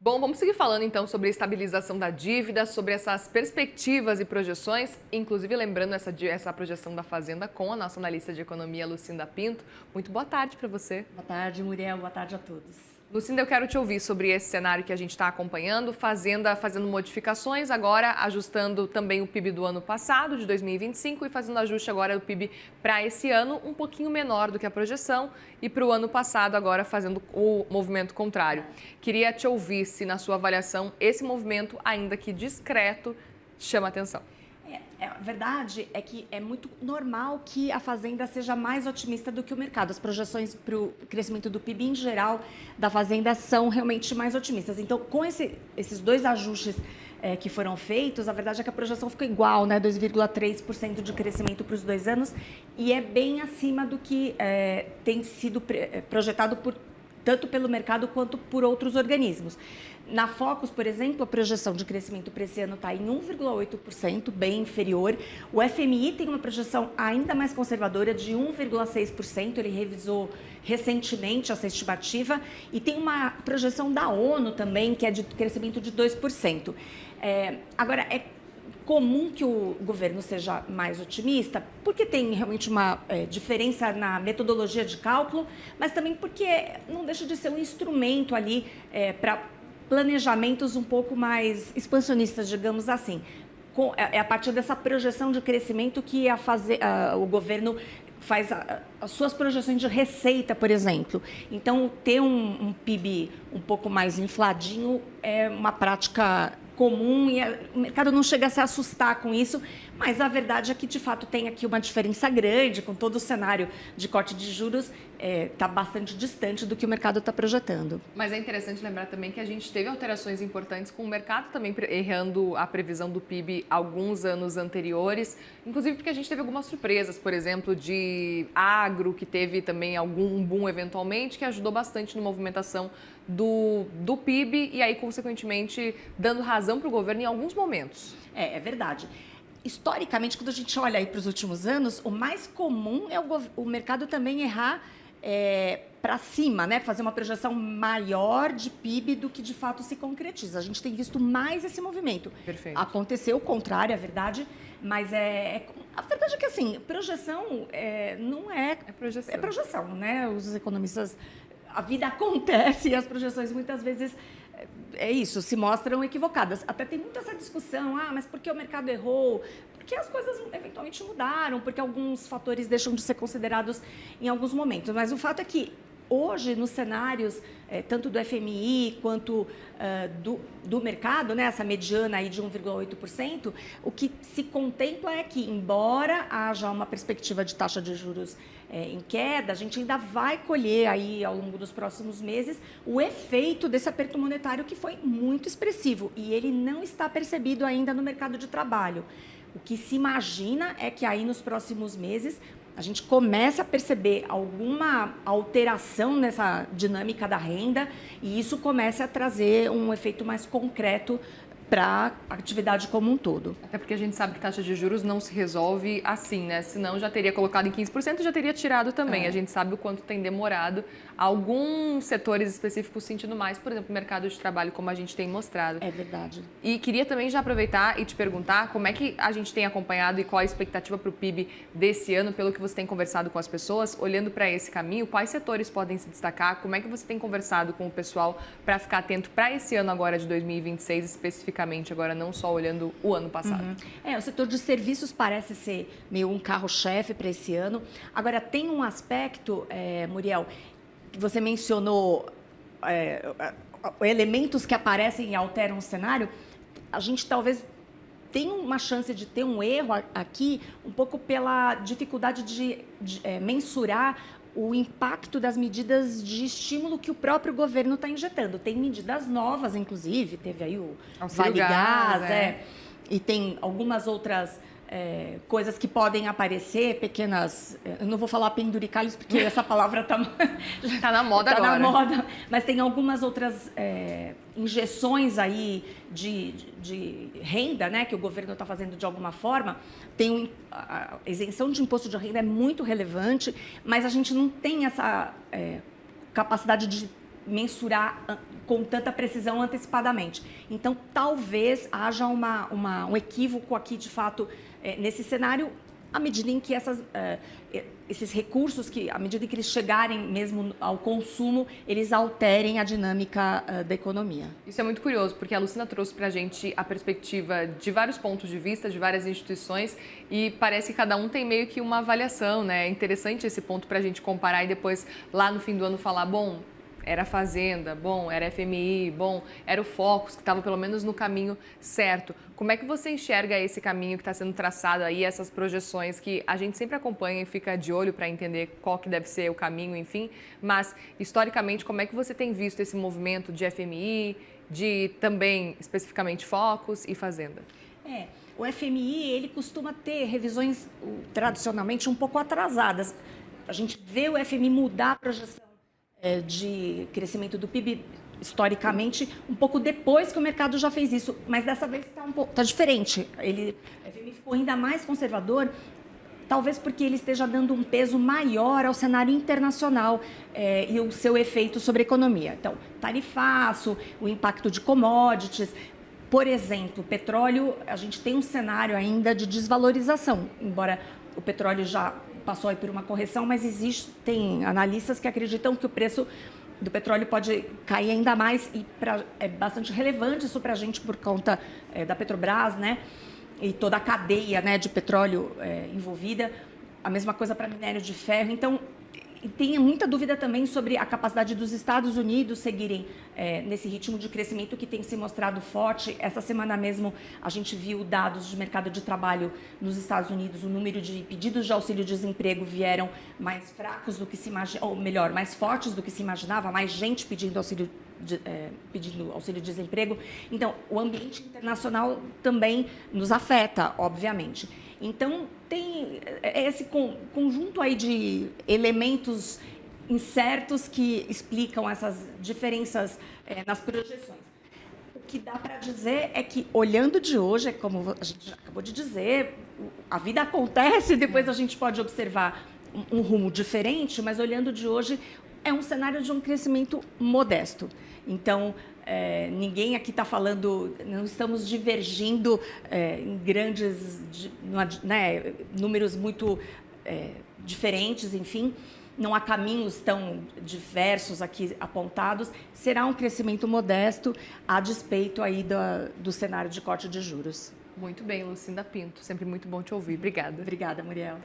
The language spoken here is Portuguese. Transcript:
Bom, vamos seguir falando então sobre a estabilização da dívida, sobre essas perspectivas e projeções, inclusive lembrando essa projeção da Fazenda com a nossa analista de economia, Lucinda Pinto. Muito boa tarde para você. Boa tarde, Muriel. Boa tarde a todos. Lucinda, eu quero te ouvir sobre esse cenário que a gente está acompanhando, Fazenda fazendo modificações agora, ajustando também o PIB do ano passado, de 2025, e fazendo ajuste agora do PIB para esse ano, um pouquinho menor do que a projeção, e para o ano passado agora fazendo o movimento contrário. Queria te ouvir se, na sua avaliação, esse movimento, ainda que discreto, chama atenção. A verdade é que é muito normal que a Fazenda seja mais otimista do que o mercado. As projeções para o crescimento do PIB em geral da Fazenda são realmente mais otimistas. Então, com esses dois ajustes que foram feitos, a verdade é que a projeção ficou igual, né? 2,3% de crescimento para os 2 anos, e é bem acima do que tem sido projetado tanto pelo mercado quanto por outros organismos. Na Focus, por exemplo, a projeção de crescimento para esse ano está em 1,8%, bem inferior. O FMI tem uma projeção ainda mais conservadora de 1,6%, ele revisou recentemente essa estimativa, e tem uma projeção da ONU também, que é de crescimento de 2%. Agora, é comum que o governo seja mais otimista, porque tem realmente uma diferença na metodologia de cálculo, mas também porque não deixa de ser um instrumento ali para planejamentos um pouco mais expansionistas, digamos assim. É a partir dessa projeção de crescimento que o governo faz as suas projeções de receita, por exemplo. Então, ter um PIB um pouco mais infladinho é uma prática comum e o mercado não chega a se assustar com isso, mas a verdade é que, de fato, tem aqui uma diferença grande com todo o cenário de corte de juros, está bastante distante do que o mercado está projetando. Mas é interessante lembrar também que a gente teve alterações importantes com o mercado também errando a previsão do PIB alguns anos anteriores, inclusive porque a gente teve algumas surpresas, por exemplo, de agro, que teve também algum boom eventualmente, que ajudou bastante na movimentação do PIB e aí, consequentemente, dando razão para o governo em alguns momentos. É verdade. Historicamente, quando a gente olha aí para os últimos anos, o mais comum é o mercado também errar para cima, né? Fazer uma projeção maior de PIB do que de fato se concretiza. A gente tem visto mais esse movimento. Perfeito. Aconteceu o contrário, é verdade, mas a verdade é que assim, projeção não é projeção. É projeção, né? Os economistas, a vida acontece e as projeções muitas vezes se mostram equivocadas. Até tem muita essa discussão, mas por que o mercado errou? Porque as coisas eventualmente mudaram, porque alguns fatores deixam de ser considerados em alguns momentos. Mas o fato é que hoje, nos cenários, tanto do FMI quanto do mercado, né, essa mediana aí de 1,8%, o que se contempla é que, embora haja uma perspectiva de taxa de juros em queda, a gente ainda vai colher aí, ao longo dos próximos meses, o efeito desse aperto monetário que foi muito expressivo, e ele não está percebido ainda no mercado de trabalho. O que se imagina é que aí, nos próximos meses, a gente começa a perceber alguma alteração nessa dinâmica da renda, e isso começa a trazer um efeito mais concreto para a atividade como um todo. Até porque a gente sabe que taxa de juros não se resolve assim, né? Senão já teria colocado em 15% e já teria tirado também. A gente sabe o quanto tem demorado. Alguns setores específicos sentindo mais, por exemplo, o mercado de trabalho, como a gente tem mostrado. É verdade. E queria também já aproveitar e te perguntar como é que a gente tem acompanhado e qual a expectativa para o PIB desse ano, pelo que você tem conversado com as pessoas, olhando para esse caminho, quais setores podem se destacar, como é que você tem conversado com o pessoal para ficar atento para esse ano agora de 2026, especificamente, agora não só olhando o ano passado. O setor de serviços parece ser meio um carro-chefe para esse ano. Agora, tem um aspecto, Muriel, que você mencionou, elementos que aparecem e alteram o cenário. A gente talvez tenha uma chance de ter um erro aqui, um pouco pela dificuldade de mensurar o impacto das medidas de estímulo que o próprio governo está injetando. Tem medidas novas, inclusive, teve aí o Vale Gás, e tem algumas outras coisas que podem aparecer, pequenas... Eu não vou falar penduricalhos, porque essa palavra está na moda agora. Está na moda, mas tem algumas outras injeções aí de renda, né, que o governo está fazendo de alguma forma. A isenção de imposto de renda é muito relevante, mas a gente não tem essa capacidade de mensurar com tanta precisão antecipadamente. Então, talvez haja um equívoco aqui, de fato, nesse cenário, à medida em que esses recursos, à medida em que eles chegarem mesmo ao consumo, eles alterem a dinâmica da economia. Isso é muito curioso, porque a Lucinda trouxe para a gente a perspectiva de vários pontos de vista, de várias instituições, e parece que cada um tem meio que uma avaliação, né? É interessante esse ponto para a gente comparar e depois, lá no fim do ano, falar, bom, era a Fazenda, bom, era a FMI, bom, era o Focus, que estava pelo menos no caminho certo. Como é que você enxerga esse caminho que está sendo traçado aí, essas projeções que a gente sempre acompanha e fica de olho para entender qual que deve ser o caminho, enfim, mas historicamente, como é que você tem visto esse movimento de FMI, de também especificamente Focus e Fazenda? O FMI, ele costuma ter revisões tradicionalmente um pouco atrasadas. A gente vê o FMI mudar a projeção de crescimento do PIB, historicamente, um pouco depois que o mercado já fez isso, mas dessa vez está diferente. O FMI ficou ainda mais conservador, talvez porque ele esteja dando um peso maior ao cenário internacional e o seu efeito sobre a economia. Então, tarifaço, o impacto de commodities. Por exemplo, petróleo, a gente tem um cenário ainda de desvalorização, embora o petróleo já passou aí por uma correção, mas existem analistas que acreditam que o preço do petróleo pode cair ainda mais e é bastante relevante isso para a gente por conta da Petrobras, né? E toda a cadeia, né, de petróleo envolvida. A mesma coisa para minério de ferro. Então, tem muita dúvida também sobre a capacidade dos Estados Unidos seguirem nesse ritmo de crescimento que tem se mostrado forte. Essa semana mesmo a gente viu dados de mercado de trabalho nos Estados Unidos. O número de pedidos de auxílio-desemprego vieram mais fracos do que se imaginava, ou melhor, mais fortes do que se imaginava, mais gente pedindo auxílio-desemprego. Então, o ambiente internacional também nos afeta, obviamente. Então, tem esse conjunto aí de elementos incertos que explicam essas diferenças nas projeções. O que dá para dizer é que, olhando de hoje, como a gente já acabou de dizer, a vida acontece, depois a gente pode observar um rumo diferente, mas olhando de hoje, é um cenário de um crescimento modesto. Então, ninguém aqui está falando, não estamos divergindo em grandes números muito diferentes, enfim, não há caminhos tão diversos aqui apontados. Será um crescimento modesto a despeito aí do cenário de corte de juros. Muito bem, Lucinda Pinto, sempre muito bom te ouvir. Obrigada. Obrigada, Muriel.